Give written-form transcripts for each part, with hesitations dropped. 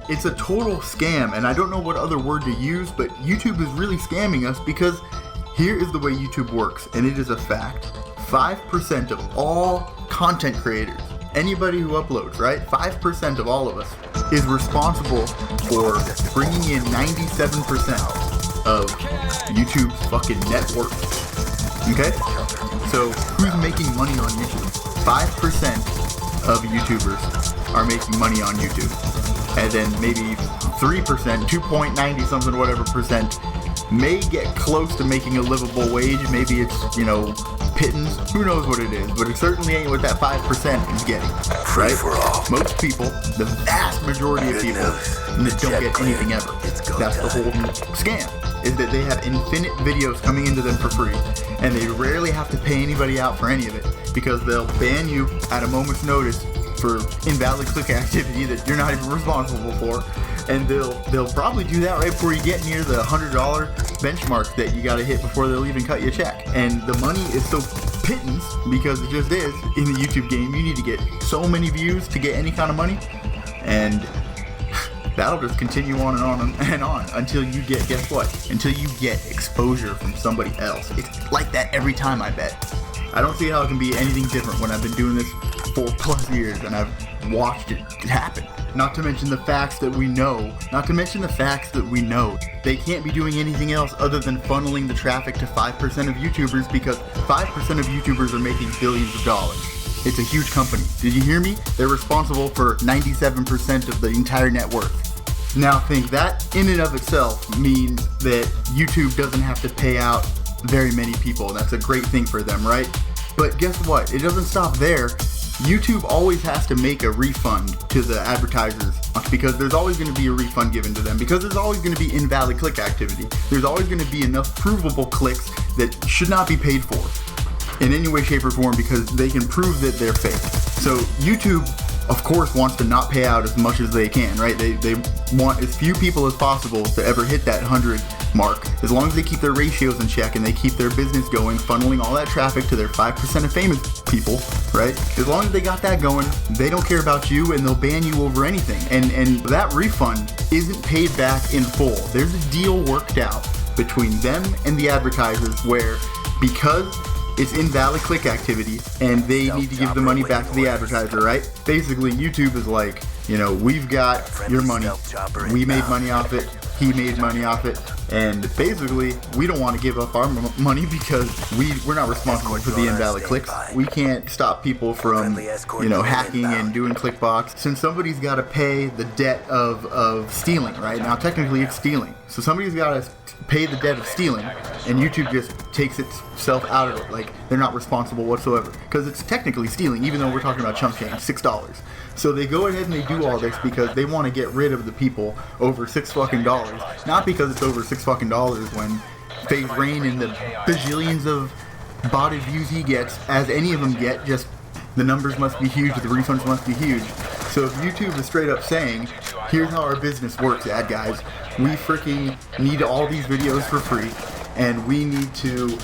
It's a total scam, and I don't know what other word to use, but YouTube is really scamming us because here is the way YouTube works, and it is a fact. 5% of all content creators, anybody who uploads, right? 5% of all of us is responsible for bringing in 97% of YouTube's fucking net worth. Okay? So who's making money on YouTube? 5% of YouTubers are making money on YouTube. And then maybe 3%, 2.90 something, whatever percent, may get close to making a livable wage. Maybe it's, pittance. Who knows what it is, but it certainly ain't what that 5% is getting, right? Most people, the vast majority of people, don't get anything ever. That's the whole scam, is that they have infinite videos coming into them for free, and they rarely have to pay anybody out for any of it, because they'll ban you at a moment's notice for invalid click activity that you're not even responsible for, and they'll probably do that right before you get near the $100 benchmark that you gotta hit before they'll even cut you a check. And the money is so pittance, because it just is, in the YouTube game. You need to get so many views to get any kind of money, and that'll just continue on and on and on until you get, guess what? Until you get exposure from somebody else. It's like that every time, I bet. I don't see how it can be anything different when I've been doing this for 4+ years and I've watched it happen. Not to mention the facts that we know. They can't be doing anything else other than funneling the traffic to 5% of YouTubers, because 5% of YouTubers are making billions of dollars. It's a huge company. Did you hear me? They're responsible for 97% of the entire net worth. Now think, that in and of itself means that YouTube doesn't have to pay out very many people. That's a great thing for them, right? But guess what? It doesn't stop there. YouTube always has to make a refund to the advertisers, because there's always going to be a refund given to them, because there's always going to be invalid click activity. There's always going to be enough provable clicks that should not be paid for in any way, shape, or form, because they can prove that they're fake. So YouTube, of course, wants to not pay out as much as they can, right? They want as few people as possible to ever hit that 100 mark, as long as they keep their ratios in check and they keep their business going, funneling all that traffic to their 5% of famous people, right? As long as they got that going, they don't care about you, and they'll ban you over anything. And that refund isn't paid back in full. There's a deal worked out between them and the advertisers where, because it's invalid click activity and they need to give the money back to the advertiser, right? Basically, YouTube is like, we've got your money. We made money off it. He made money off it. And basically, we don't want to give up our money because we're not responsible for the invalid clicks. We can't stop people from, hacking and doing click box. Since somebody's got to pay the debt of stealing, right? Now, technically, it's stealing. So somebody's got to pay the debt of stealing, and YouTube just takes itself out of it. Like, they're not responsible whatsoever, because it's technically stealing, even though we're talking about chump change, $6. So they go ahead and they do all this because they want to get rid of the people over $6 not because it's over $6 when FaZe Rain and the bajillions of botted views he gets, as any of them get, just the numbers must be huge, the refunds must be huge. So if YouTube is straight up saying, here's how our business works, ad guys, we freaking need all these videos for free, and we need to,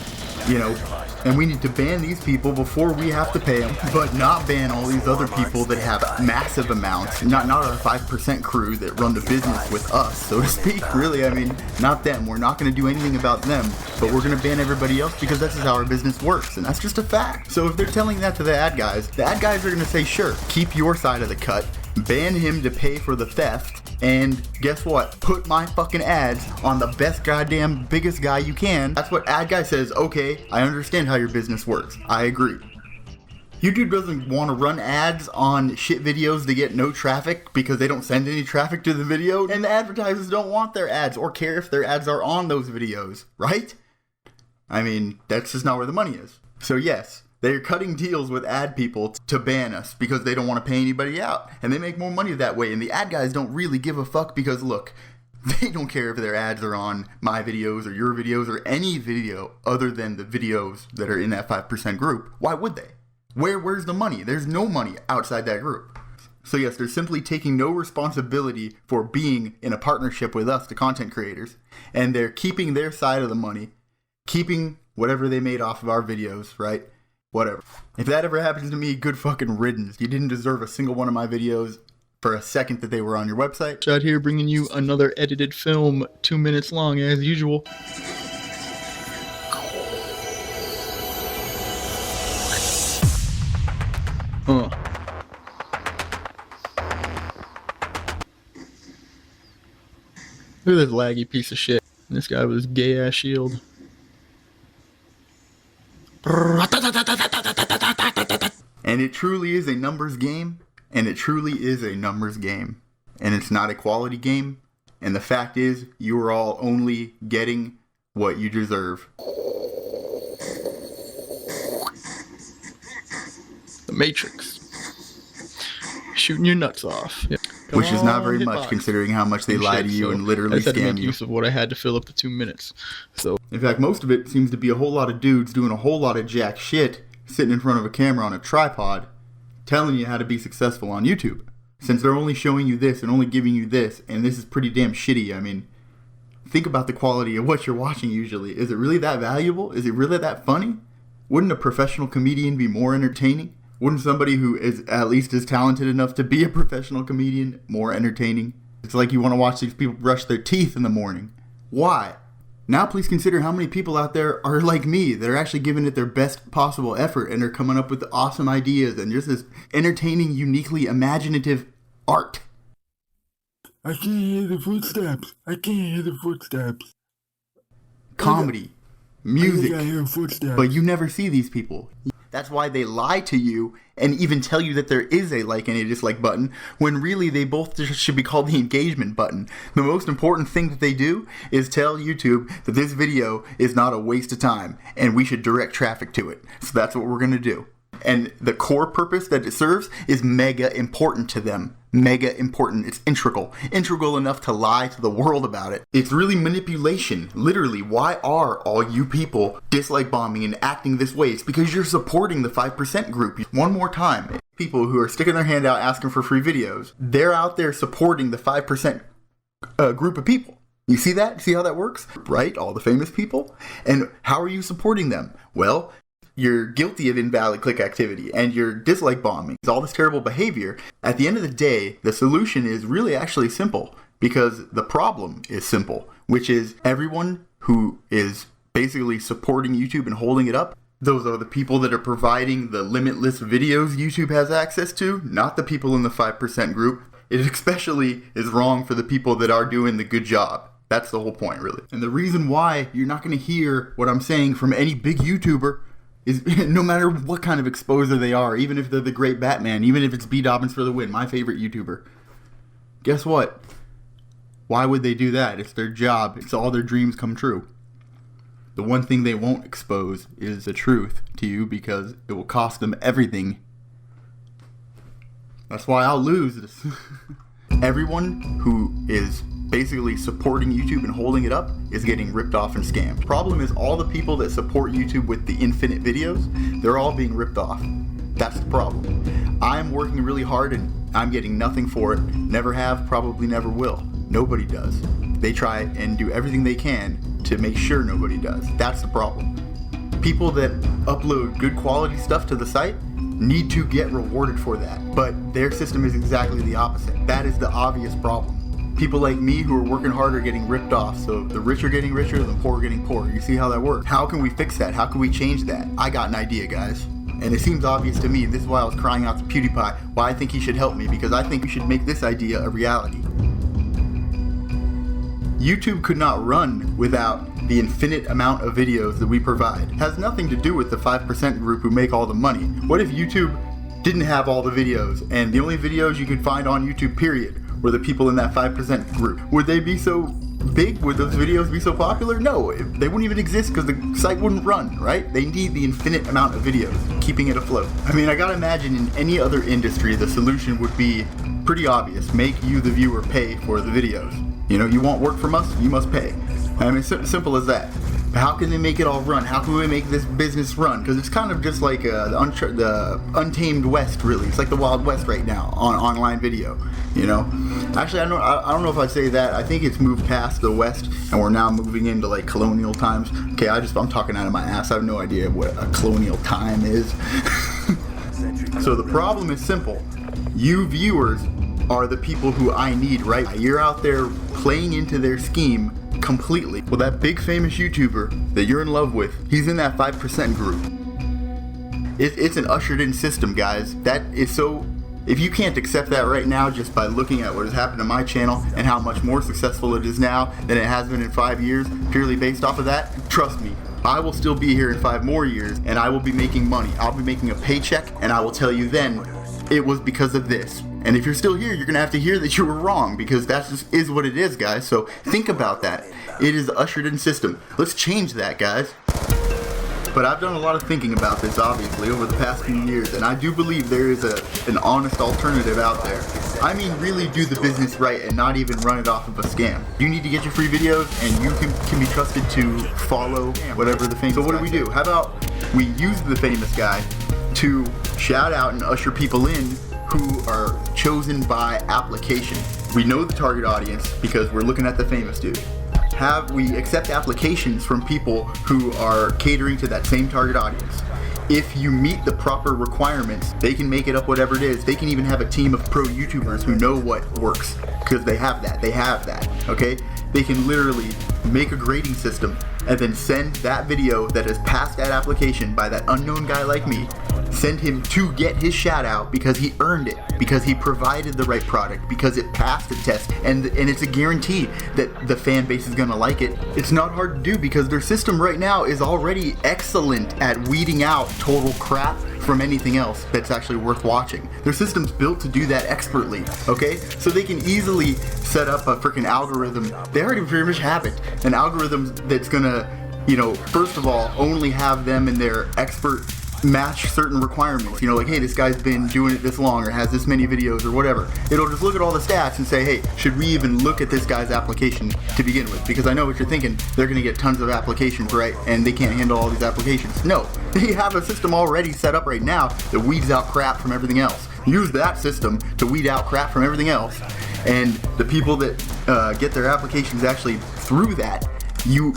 ban these people before we have to pay them, but not ban all these other people that have massive amounts, not our 5% crew that run the business with us, so to speak. Really, not them. We're not going to do anything about them, but we're going to ban everybody else because that's just how our business works, and that's just a fact. So if they're telling that to the ad guys are going to say, sure, keep your side of the cut, ban him to pay for the theft, and guess what? Put my fucking ads on the best goddamn biggest guy you can. That's what ad guy says. Okay, I understand how your business works. I agree. YouTube doesn't want to run ads on shit videos to get no traffic because they don't send any traffic to the video, and the advertisers don't want their ads or care if their ads are on those videos, right? That's just not where the money is. So yes, they're cutting deals with ad people to ban us because they don't want to pay anybody out. And they make more money that way. And the ad guys don't really give a fuck because, look, they don't care if their ads are on my videos or your videos or any video other than the videos that are in that 5% group. Why would they? Where's the money? There's no money outside that group. So yes, they're simply taking no responsibility for being in a partnership with us, the content creators. And they're keeping their side of the money, keeping whatever they made off of our videos, right? Whatever. If that ever happens to me, good fucking riddance. You didn't deserve a single one of my videos. for a second that they were on your website. Out here bringing you another edited film, 2 minutes long as usual. Look at this laggy piece of shit. This guy with his gay ass shield. And it truly is a numbers game. And it truly is a numbers game. And it's not a quality game. And the fact is, you are all only getting what you deserve. The Matrix. Shooting your nuts off. Yeah. Which is not very much considering how much they lie to you and literally scam you. I had to make use of what I had to fill up the 2 minutes. So, in fact, most of it seems to be a whole lot of dudes doing a whole lot of jack shit, sitting in front of a camera on a tripod, telling you how to be successful on YouTube. Since they're only showing you this and only giving you this, and this is pretty damn shitty. I mean, think about the quality of what you're watching usually. Is it really that valuable? Is it really that funny? Wouldn't a professional comedian be more entertaining? Wouldn't somebody who is at least as talented enough to be a professional comedian more entertaining? It's like you want to watch these people brush their teeth in the morning. Why? Now please consider how many people out there are like me that are actually giving it their best possible effort and are coming up with awesome ideas and just this entertaining, uniquely imaginative art. I can't hear the footsteps. I can't hear the footsteps. Comedy, music, but you never see these people. That's why they lie to you and even tell you that there is a like and a dislike button, when really they both just should be called the engagement button. The most important thing that they do is tell YouTube that this video is not a waste of time and we should direct traffic to it. So that's what we're going to do. And the core purpose that it serves is mega important to them. Mega important. It's integral. Integral enough to lie to the world about it. It's really manipulation. Literally, why are all you people dislike bombing and acting this way? It's because you're supporting the 5% group. One more time. People who are sticking their hand out asking for free videos, they're out there supporting the 5% group of people. You see that? See how that works? Right? All the famous people. And how are you supporting them? Well, you're guilty of invalid click activity and you're dislike bombing. All this terrible behavior. At the end of the day, the solution is really actually simple, because the problem is simple, which is everyone who is basically supporting YouTube and holding it up, those are the people that are providing the limitless videos YouTube has access to, not the people in the 5% group. It especially is wrong for the people that are doing the good job. That's the whole point, really. And the reason why you're not going to hear what I'm saying from any big YouTuber is no matter what kind of exposer they are, even if they're the great Batman, even if it's B. Dobbins for the win, my favorite YouTuber. Guess what? Why would they do that? It's their job. It's all their dreams come true. The one thing they won't expose is the truth to you, because it will cost them everything. That's why I'll lose this. Everyone who is basically supporting YouTube and holding it up is getting ripped off and scammed. Problem is, all the people that support YouTube with the infinite videos, they're all being ripped off. That's the problem. I'm working really hard and I'm getting nothing for it. Never have, probably never will. Nobody does. They try and do everything they can to make sure nobody does. That's the problem. People that upload good quality stuff to the site need to get rewarded for that, but their system is exactly the opposite. That is the obvious problem. People like me who are working hard are getting ripped off, so the rich are getting richer, the poor are getting poorer. You see how that works? How can we fix that? How can we change that? I got an idea, guys. And it seems obvious to me, and this is why I was crying out to PewDiePie, why I think he should help me, because I think we should make this idea a reality. YouTube could not run without the infinite amount of videos that we provide. It has nothing to do with the 5% group who make all the money. What if YouTube didn't have all the videos, and the only videos you could find on YouTube, period, were the people in that 5% group? Would they be so big? Would those videos be so popular? No, they wouldn't even exist because the site wouldn't run, right? They need the infinite amount of videos, keeping it afloat. I mean, I gotta imagine in any other industry, the solution would be pretty obvious. Make you, the viewer, pay for the videos. You know, you want work from us, you must pay. I mean, simple as that. How can they make it all run? How can we make this business run? Because it's kind of just like the untamed West, really. It's like the Wild West right now on online video, you know? Actually, I don't know if I'd say that. I think it's moved past the West, and we're now moving into like colonial times. Okay, I'm talking out of my ass. I have no idea what a colonial time is. So the problem is simple. You viewers are the people who I need right now. You're out there playing into their scheme completely. Well, that big famous YouTuber that you're in love with, he's in that 5% group. It's an ushered in system, guys. That is so... If you can't accept that right now just by looking at what has happened to my channel and how much more successful it is now than it has been in 5 years, purely based off of that, trust me, I will still be here in 5 more years and I will be making money. I'll be making a paycheck, and I will tell you then it was because of this. And if you're still here, you're gonna have to hear that you were wrong, because that just is what it is, guys. So think about that. It is the ushered in system. Let's change that, guys. But I've done a lot of thinking about this, obviously, over the past few years, and I do believe there is an honest alternative out there. I mean, really do the business right and not even run it off of a scam. You need to get your free videos, and you can be trusted to follow whatever the famous. So what do? How about we use the famous guy to shout out and usher people in who are chosen by application. We know the target audience because we're looking at the famous dude. We accept applications from people who are catering to that same target audience. If you meet the proper requirements, they can make it up whatever it is. They can even have a team of pro YouTubers who know what works, because they have that, okay? They can literally make a grading system and then send that video that has passed that application by that unknown guy like me, send him to get his shout out because he earned it, because he provided the right product, because it passed the test, and it's a guarantee that the fan base is gonna like it. It's not hard to do because their system right now is already excellent at weeding out total crap from anything else that's actually worth watching. Their system's built to do that expertly, okay? So they can easily set up a freaking algorithm. They already pretty much have it. An algorithm that's gonna, you know, first of all, only have them and their expert match certain requirements. You know, like, hey, this guy's been doing it this long or has this many videos or whatever. It'll just look at all the stats and say, hey, should we even look at this guy's application to begin with? Because I know what you're thinking, they're gonna get tons of applications, right? And they can't handle all these applications. No, they have a system already set up right now that weeds out crap from everything else. Use that system to weed out crap from everything else. And the people that get their applications actually through that, you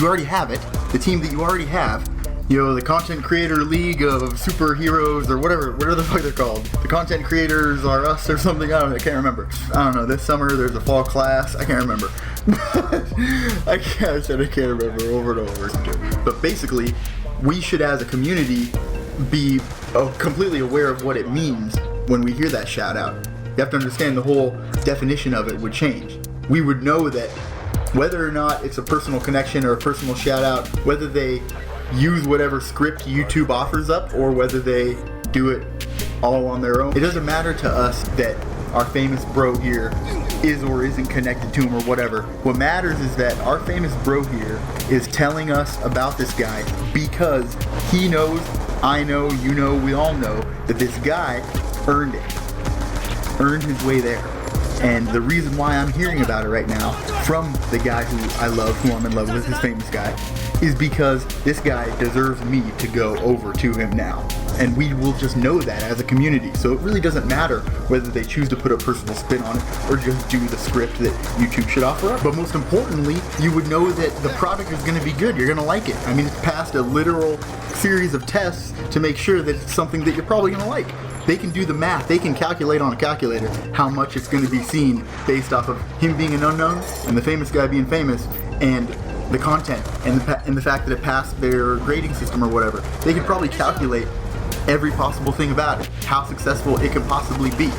already have it, the team that you already have. You know, the Content Creator League of Superheroes or whatever the fuck they're called. The Content Creators Are Us or something, I can't remember. I don't know, this summer there's a fall class, I can't remember. I can't remember over and over. But basically, we should as a community be completely aware of what it means when we hear that shout out. You have to understand the whole definition of it would change. We would know that whether or not it's a personal connection or a personal shout out, whether they use whatever script YouTube offers up or whether they do it all on their own. It doesn't matter to us that our famous bro here is or isn't connected to him or whatever. What matters is that our famous bro here is telling us about this guy because he knows, I know, you know, we all know that this guy earned it, earned his way there. And the reason why I'm hearing about it right now from the guy who I love, who I'm in love with, this famous guy, is because this guy deserves me to go over to him now. And we will just know that as a community. So it really doesn't matter whether they choose to put a personal spin on it or just do the script that YouTube should offer up. But most importantly, you would know that the product is going to be good. You're going to like it. I mean, it's passed a literal series of tests to make sure that it's something that you're probably going to like. They can do the math. They can calculate on a calculator how much it's going to be seen based off of him being an unknown and the famous guy being famous and the content and the fact that it passed their grading system or whatever. They could probably calculate every possible thing about it, how successful it could possibly be.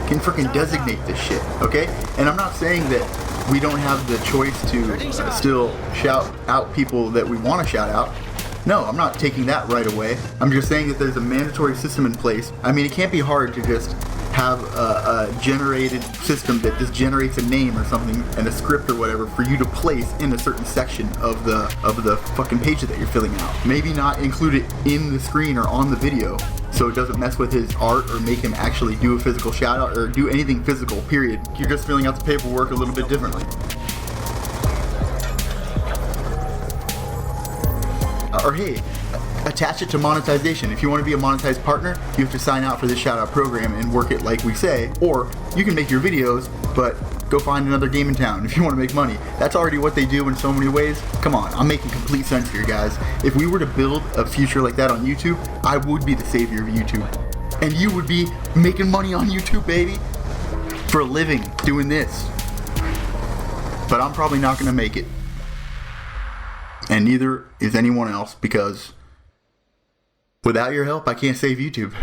Can freaking designate this shit, okay? And I'm not saying that we don't have the choice to still shout out people that we want to shout out. No, I'm not taking that right away. I'm just saying that there's a mandatory system in place. I mean, it can't be hard to just have a generated system that just generates a name or something and a script or whatever for you to place in a certain section of the fucking page that you're filling out. Maybe not include it in the screen or on the video so it doesn't mess with his art or make him actually do a physical shout out or do anything physical, period. You're just filling out the paperwork a little bit differently. Or hey, attach it to monetization. If you want to be a monetized partner, you have to sign out for this shout out program and work it like we say. Or you can make your videos, but go find another game in town if you want to make money. That's already what they do in so many ways. Come on, I'm making complete sense here, guys. If we were to build a future like that on YouTube, I would be the savior of YouTube. And you would be making money on YouTube, baby. for a living doing this. But I'm probably not going to make it. And neither is anyone else, because without your help, I can't save YouTube.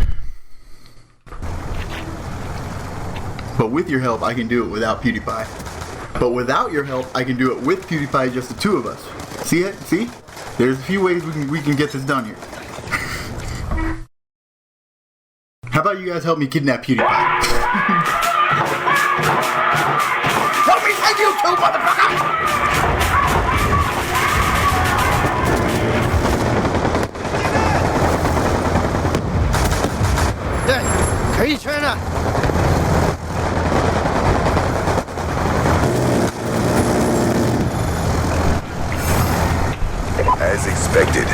But with your help, I can do it without PewDiePie. But without your help, I can do it with PewDiePie, just the two of us. See it? See? There's a few ways we can get this done here. How about you guys help me kidnap PewDiePie? Help me save YouTube, motherfucker! 对，可以圈了。 As expected,